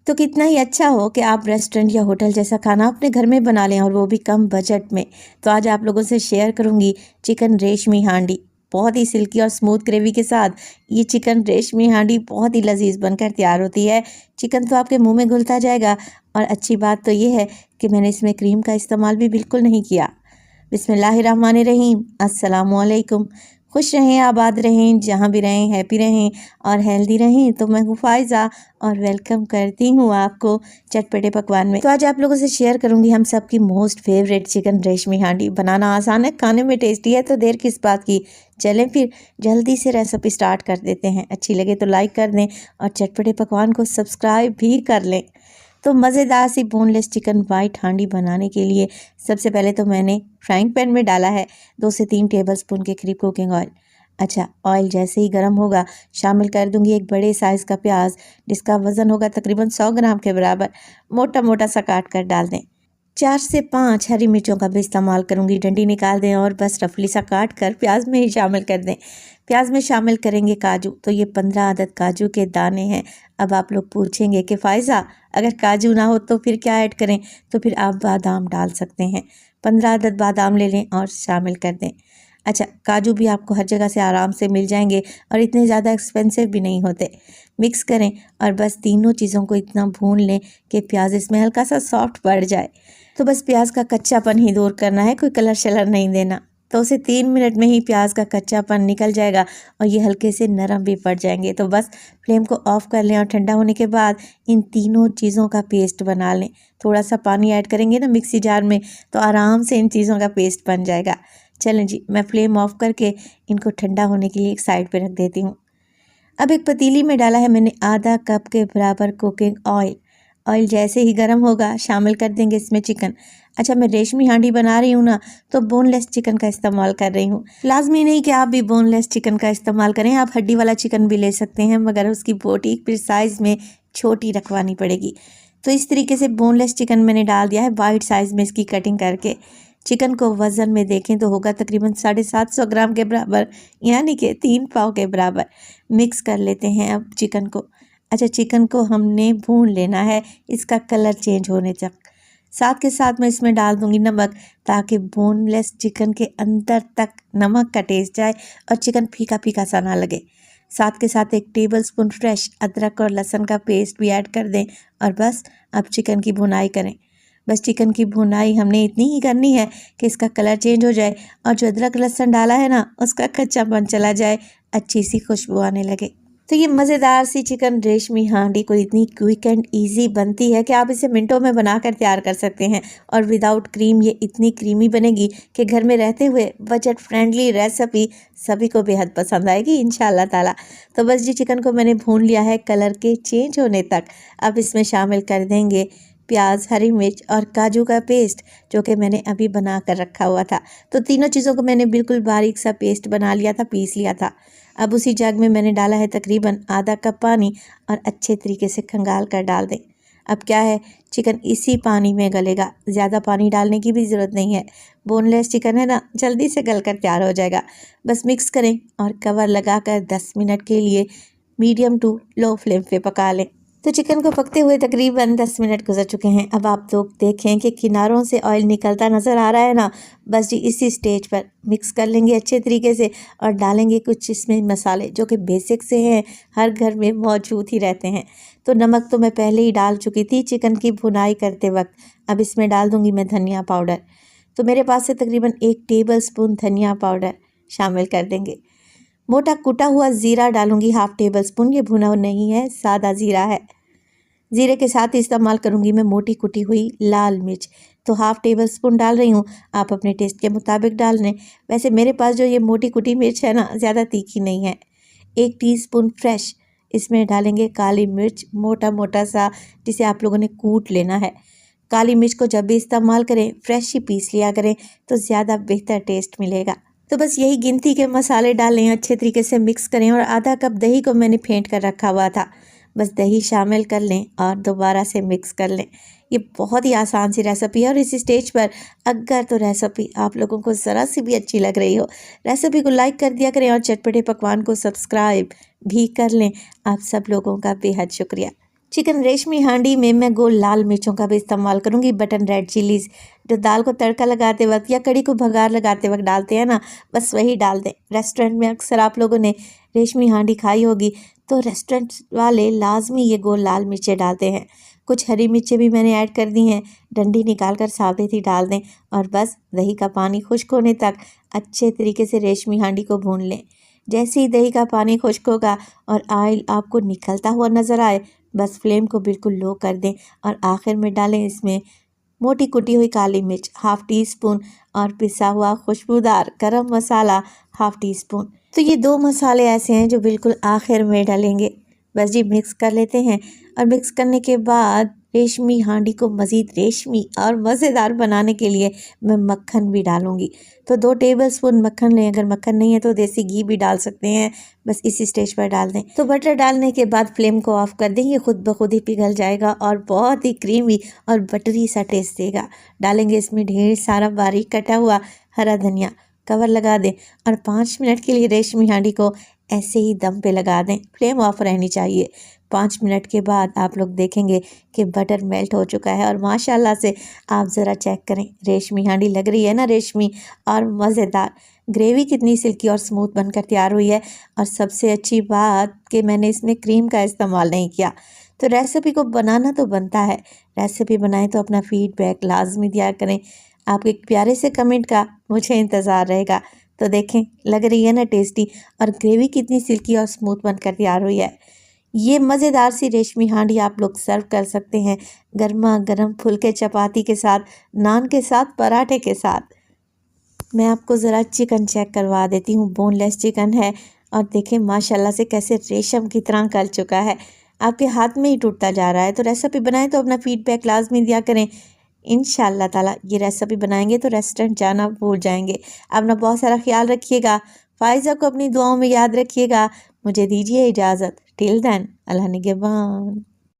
तो कितना ही अच्छा हो कि आप रेस्टोरेंट या होटल जैसा खाना अपने घर में बना लें, और वो भी कम बजट में। तो आज आप लोगों से शेयर करूंगी चिकन रेशमी हांडी। बहुत ही सिल्की और स्मूथ ग्रेवी के साथ ये चिकन रेशमी हांडी बहुत ही लजीज बनकर तैयार होती है। चिकन तो आपके मुंह में घुलता जाएगा, और अच्छी बात तो ये है कि मैंने इसमें क्रीम का इस्तेमाल भी बिल्कुल नहीं किया। बिस्मिल्लाहिर्रहमानिर्रहीम, अस्सलामुअलैकुम। खुश रहें, आबाद रहें, जहाँ भी रहें हैप्पी रहें और हेल्दी रहें। तो मैं हूँ फ़ायज़ा और वेलकम करती हूँ आपको चटपटे पकवान में। तो आज आप लोगों से शेयर करूँगी हम सबकी मोस्ट फेवरेट चिकन रेशमी हांडी। बनाना आसान है, खाने में टेस्टी है, तो देर किस बात की। चलें फिर जल्दी से रेसिपी स्टार्ट कर देते हैं। अच्छी लगे तो लाइक कर दें और चटपटे पकवान को सब्सक्राइब भी कर लें। तो मज़ेदार सी बोनलेस चिकन वाइट हांडी बनाने के लिए सबसे पहले तो मैंने फ्राइंग पैन में डाला है 2 से 3 टेबलस्पून के करीब कुकिंग ऑयल। अच्छा, ऑयल जैसे ही गर्म होगा शामिल कर दूंगी एक बड़े साइज़ का प्याज, जिसका वज़न होगा तकरीबन 100 ग्राम के बराबर। मोटा मोटा सा काट कर डाल दें। 4 से 5 हरी मिर्चों का भी इस्तेमाल करूंगी, डंडी निकाल दें और बस रफली सा काट कर प्याज में ही शामिल कर दें। प्याज में शामिल करेंगे काजू, तो ये 15 अदद काजू के दाने हैं। अब आप लोग पूछेंगे कि फ़ायज़ा अगर काजू ना हो तो फिर क्या ऐड करें? तो फिर आप बादाम डाल सकते हैं। 15 अदद बादाम ले लें और शामिल कर दें। अच्छा, काजू भी आपको हर जगह से आराम से मिल जाएंगे और इतने ज़्यादा एक्सपेंसिव भी नहीं होते। मिक्स करें और बस तीनों चीज़ों को इतना भून लें कि प्याज इसमें हल्का सा सॉफ्ट पड़ जाए। तो बस प्याज का कच्चापन ही दूर करना है, कोई कलर शलर नहीं देना। तो उसे 3 मिनट में ही प्याज का कच्चापन निकल जाएगा और ये हल्के से नरम भी पड़ जाएंगे। तो बस फ्लेम को ऑफ कर लें और ठंडा होने के बाद इन तीनों चीज़ों का पेस्ट बना लें। थोड़ा सा पानी ऐड करेंगे ना मिक्सी जार में, तो आराम से इन चीज़ों का पेस्ट बन जाएगा। चलें जी, मैं फ्लेम ऑफ करके इनको ठंडा होने के लिए एक साइड पे रख देती हूँ। अब एक पतीली में डाला है मैंने आधा कप के बराबर कुकिंग ऑयल। ऑयल जैसे ही गर्म होगा शामिल कर देंगे इसमें चिकन। अच्छा, मैं रेशमी हांडी बना रही हूँ ना, तो बोनलेस चिकन का इस्तेमाल कर रही हूँ। लाजमी नहीं कि आप भी बोनलेस चिकन का इस्तेमाल करें, आप हड्डी वाला चिकन भी ले सकते हैं, मगर उसकी बोटी फिर साइज़ में छोटी रखवानी पड़ेगी। तो इस तरीके से बोनलेस चिकन मैंने डाल दिया है वाइड साइज़ में इसकी कटिंग करके। चिकन को वज़न में देखें तो होगा तकरीबन 750 ग्राम के बराबर, यानी कि 3 पाव के बराबर। मिक्स कर लेते हैं अब चिकन को। अच्छा, चिकन को हमने भून लेना है इसका कलर चेंज होने तक। साथ के साथ मैं इसमें डाल दूंगी नमक, ताकि बोनलेस चिकन के अंदर तक नमक का टेस्ट जाए और चिकन फीका फीका सा ना लगे। साथ के साथ 1 टेबलस्पून फ्रेश अदरक और लहसुन का पेस्ट भी ऐड कर दें और बस अब चिकन की भुनाई करें। बस चिकन की भुनाई हमने इतनी ही करनी है कि इसका कलर चेंज हो जाए और जो अदरक लहसुन डाला है ना, उसका कच्चापन चला जाए, अच्छी सी खुशबू आने लगे। तो ये मज़ेदार सी चिकन रेशमी हांडी को इतनी क्विक एंड इजी बनती है कि आप इसे मिनटों में बनाकर तैयार कर सकते हैं। और विदाउट क्रीम ये इतनी क्रीमी बनेगी कि घर में रहते हुए बजट फ्रेंडली रेसिपी सभी को बेहद पसंद आएगी इंशाल्लाह ताला। तो बस जी, चिकन को मैंने भून लिया है कलर के चेंज होने तक। अब इसमें शामिल कर देंगे प्याज, हरी मिर्च और काजू का पेस्ट, जो कि मैंने अभी बना कर रखा हुआ था। तो तीनों चीज़ों को मैंने बिल्कुल बारीक सा पेस्ट बना लिया था, पीस लिया था। अब उसी जग में मैंने डाला है तकरीबन आधा कप पानी और अच्छे तरीके से खंगाल कर डाल दें। अब क्या है, चिकन इसी पानी में गलेगा, ज़्यादा पानी डालने की भी ज़रूरत नहीं है। बोनलेस चिकन है ना, जल्दी से गल कर तैयार हो जाएगा। बस मिक्स करें और कवर लगाकर 10 मिनट के लिए मीडियम टू लो फ्लेम पे पका लें। तो चिकन को पकते हुए तकरीबन 10 मिनट गुजर चुके हैं। अब आप लोग देखें कि किनारों से ऑयल निकलता नज़र आ रहा है ना। बस जी, इसी स्टेज पर मिक्स कर लेंगे अच्छे तरीके से और डालेंगे कुछ इसमें मसाले, जो कि बेसिक से हैं, हर घर में मौजूद ही रहते हैं। तो नमक तो मैं पहले ही डाल चुकी थी चिकन की भुनाई करते वक्त। अब इसमें डाल दूँगी मैं धनिया पाउडर। तो मेरे पास से तकरीबन 1 टेबलस्पून धनिया पाउडर शामिल कर देंगे। मोटा कुटा हुआ ज़ीरा डालूंगी 1/2 टेबलस्पून, ये भुना नहीं है, सादा ज़ीरा है। ज़ीरे के साथ इस्तेमाल करूंगी मैं मोटी कुटी हुई लाल मिर्च, तो 1/2 टेबलस्पून डाल रही हूँ, आप अपने टेस्ट के मुताबिक डाल लें। वैसे मेरे पास जो ये मोटी कुटी मिर्च है ना, ज़्यादा तीखी नहीं है। 1 टीस्पून फ्रेश इसमें डालेंगे काली मिर्च, मोटा मोटा सा, जिसे आप लोगों ने कूट लेना है। काली मिर्च को जब भी इस्तेमाल करें फ्रेश ही पीस लिया करें, तो ज़्यादा बेहतर टेस्ट मिलेगा। तो बस यही गिनती के मसाले डालें, अच्छे तरीके से मिक्स करें और आधा कप दही को मैंने फेंट कर रखा हुआ था, बस दही शामिल कर लें और दोबारा से मिक्स कर लें। ये बहुत ही आसान सी रेसिपी है और इस स्टेज पर अगर तो रेसिपी आप लोगों को ज़रा सी भी अच्छी लग रही हो, रेसिपी को लाइक कर दिया करें और चटपटे पकवान को सब्सक्राइब भी कर लें। आप सब लोगों का बेहद शुक्रिया। चिकन रेशमी हांडी में मैं गोल लाल मिर्चों का भी इस्तेमाल करूंगी, बटन रेड चिलीज जो दाल को तड़का लगाते वक्त या कड़ी को भगार लगाते वक्त डालते हैं ना, बस वही डाल दें। रेस्टोरेंट में अक्सर आप लोगों ने रेशमी हांडी खाई होगी, तो रेस्टोरेंट वाले लाजमी ये गोल लाल मिर्चें डालते हैं। कुछ हरी मिर्चें भी मैंने ऐड कर दी हैं, डंडी निकाल कर साबित ही डाल दें और बस दही का पानी खुश्क होने तक अच्छे तरीके से रेशमी हांडी को भून लें। जैसे ही दही का पानी खुश्क होगा और ऑयल आपको निकलता हुआ नज़र आए, बस फ्लेम को बिल्कुल लो कर दें और आखिर में डालें इसमें मोटी कुटी हुई काली मिर्च हाफ़ टी स्पून और पिसा हुआ खुशबूदार गरम मसाला हाफ़ टी स्पून। तो ये 2 मसाले ऐसे हैं जो बिल्कुल आखिर में डालेंगे। बस जी मिक्स कर लेते हैं और मिक्स करने के बाद रेशमी हांडी को मज़ीद रेशमी और मज़ेदार बनाने के लिए मैं मक्खन भी डालूंगी। तो 2 टेबलस्पून मक्खन लें, अगर मक्खन नहीं है तो देसी घी भी डाल सकते हैं, बस इसी स्टेज पर डाल दें। तो बटर डालने के बाद फ्लेम को ऑफ कर दें, ये खुद ब खुद ही पिघल जाएगा और बहुत ही क्रीमी और बटरी सा टेस्ट देगा। डालेंगे इसमें ढेर सारा बारीक कटा हुआ हरा धनिया, कवर लगा दें और 5 मिनट के लिए रेशमी हांडी को ऐसे ही दम पे लगा दें। फ्लेम ऑफ रहनी चाहिए। 5 मिनट के बाद आप लोग देखेंगे कि बटर मेल्ट हो चुका है और माशाल्लाह से आप ज़रा चेक करें, रेशमी हांडी लग रही है ना रेशमी और मज़ेदार। ग्रेवी कितनी सिल्की और स्मूथ बनकर तैयार हुई है और सबसे अच्छी बात कि मैंने इसमें क्रीम का इस्तेमाल नहीं किया। तो रेसिपी को बनाना तो बनता है, रेसिपी बनाएं तो अपना फीडबैक लाजमी दिया करें। आपके प्यारे से कमेंट का मुझे इंतज़ार रहेगा। तो देखें, लग रही है ना टेस्टी और ग्रेवी कितनी सिल्की और स्मूथ बनकर तैयार हुई है। ये मज़ेदार सी रेशमी हांडी आप लोग सर्व कर सकते हैं गर्मा गर्म फुलके चपाती के साथ, नान के साथ, पराठे के साथ। मैं आपको ज़रा चिकन चेक करवा देती हूँ, बोनलेस चिकन है और देखें माशाल्लाह से कैसे रेशम की तरह गल चुका है, आपके हाथ में ही टूटता जा रहा है। तो रेसिपी बनाएं तो अपना फीडबैक लाजमी दिया करें। इंशाल्लाह ताला ये रेसिपी बनाएंगे तो रेस्टोरेंट जाना भूल जाएंगे। अपना बहुत सारा ख्याल रखिएगा, फ़ाइज़ा को अपनी दुआओं में याद रखिएगा। मुझे दीजिए इजाज़त। टिल देन, अल्लाह निगहबान।